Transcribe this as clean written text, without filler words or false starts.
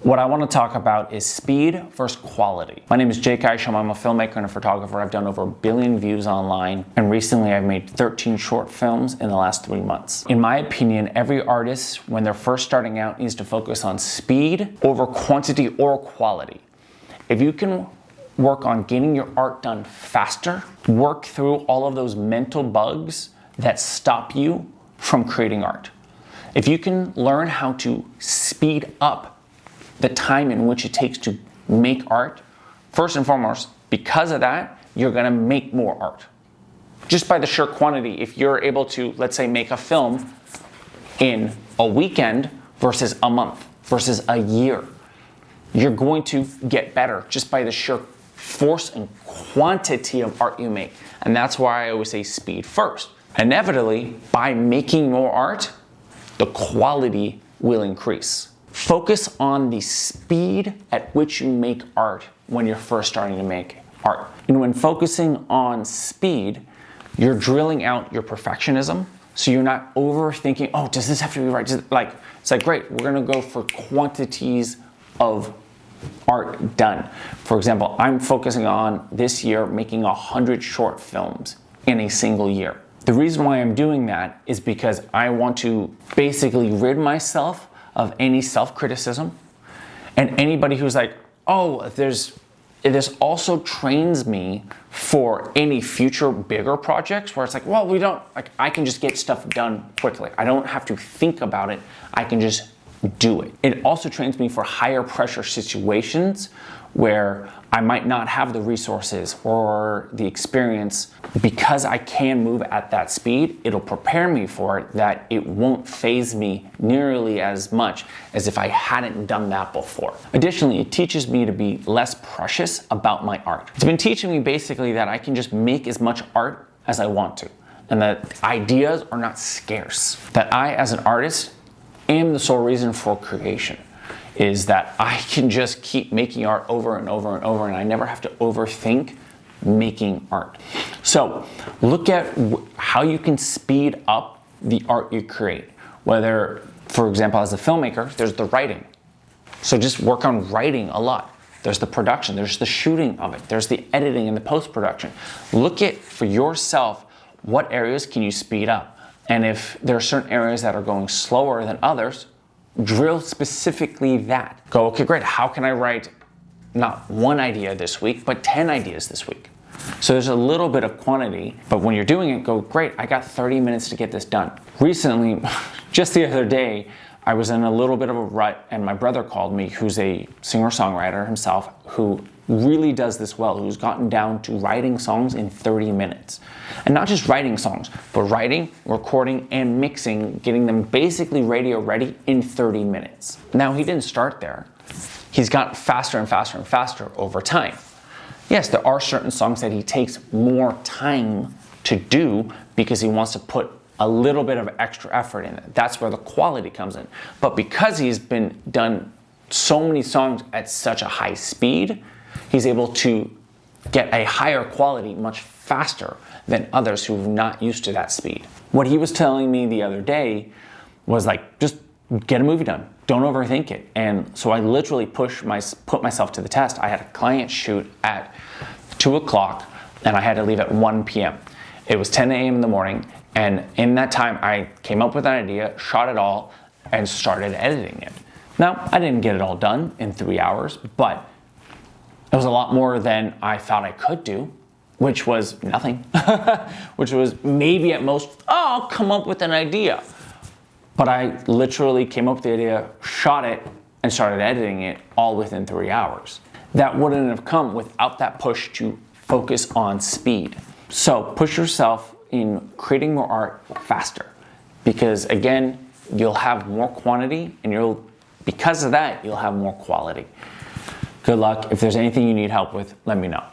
What I want to talk about is speed versus quality. My name is Isham. I'm a filmmaker and a photographer. I've done over 1 billion views online, and recently I've made 13 short films in the last 3 months. In my opinion, every artist, when they're first starting out, needs to focus on speed over quantity or quality. If you can work on getting your art done faster, work through all of those mental bugs that stop you from creating art. If you can learn how to speed up the time in which it takes to make art, first and foremost, because of that, you're gonna make more art. Just by the sheer quantity, if you're able to, let's say, make a film in a weekend versus a month versus a year, you're going to get better just by the sheer force and quantity of art you make. And that's why I always say speed first. Inevitably, by making more art, the quality will increase. Focus on the speed at which you make art when you're first starting to make art. And when focusing on speed, you're drilling out your perfectionism. So you're not overthinking, oh, does this have to be right? It's like, great, we're gonna go for quantities of art done. For example, I'm focusing on this year making 100 short films in a single year. The reason why I'm doing that is because I want to basically rid myself of any self-criticism, and anybody who's like, oh, this also trains me for any future bigger projects where it's like, well, I can just get stuff done quickly. I don't have to think about it. I can just do it. It also trains me for higher pressure situations where I might not have the resources or the experience. Because I can move at that speed, it'll prepare me for it, that it won't faze me nearly as much as if I hadn't done that before. Additionally, it teaches me to be less precious about my art. It's been teaching me basically that I can just make as much art as I want to, and that ideas are not scarce. That I, as an artist, am the sole reason for creation. Is that I can just keep making art over and over and over, and I never have to overthink making art. So look at how you can speed up the art you create. Whether, for example, as a filmmaker, there's the writing. So just work on writing a lot. There's the production, there's the shooting of it, there's the editing and the post-production. Look at, for yourself, what areas can you speed up? And if there are certain areas that are going slower than others, drill specifically that. Go, okay, great, how can I write not one idea this week, but 10 ideas this week? So there's a little bit of quantity, but when you're doing it, go, great, I got 30 minutes to get this done. Recently, just the other day, I was in a little bit of a rut, and my brother called me, who's a singer-songwriter himself, who really does this well, who's gotten down to writing songs in 30 minutes. And not just writing songs, but writing, recording, and mixing, getting them basically radio ready in 30 minutes. Now, he didn't start there. He's gotten faster and faster and faster over time. Yes, there are certain songs that he takes more time to do because he wants to put a little bit of extra effort in it. That's where the quality comes in. But because he's been done so many songs at such a high speed, he's able to get a higher quality much faster than others who've not used to that speed. What he was telling me the other day was like, just get a movie done. Don't overthink it. And so I literally put myself to the test. I had a client shoot at 2 o'clock and I had to leave at 1 p.m. It was 10 a.m. in the morning, and in that time I came up with an idea, shot it all, and started editing it. Now, I didn't get it all done in 3 hours, but it was a lot more than I thought I could do, which was nothing. Which was maybe at most, oh, I'll come up with an idea. But I literally came up with the idea, shot it, and started editing it all within 3 hours. That wouldn't have come without that push to focus on speed. So push yourself in creating more art faster, because again, you'll have more quantity, and because of that, you'll have more quality. Good luck. If there's anything you need help with, let me know.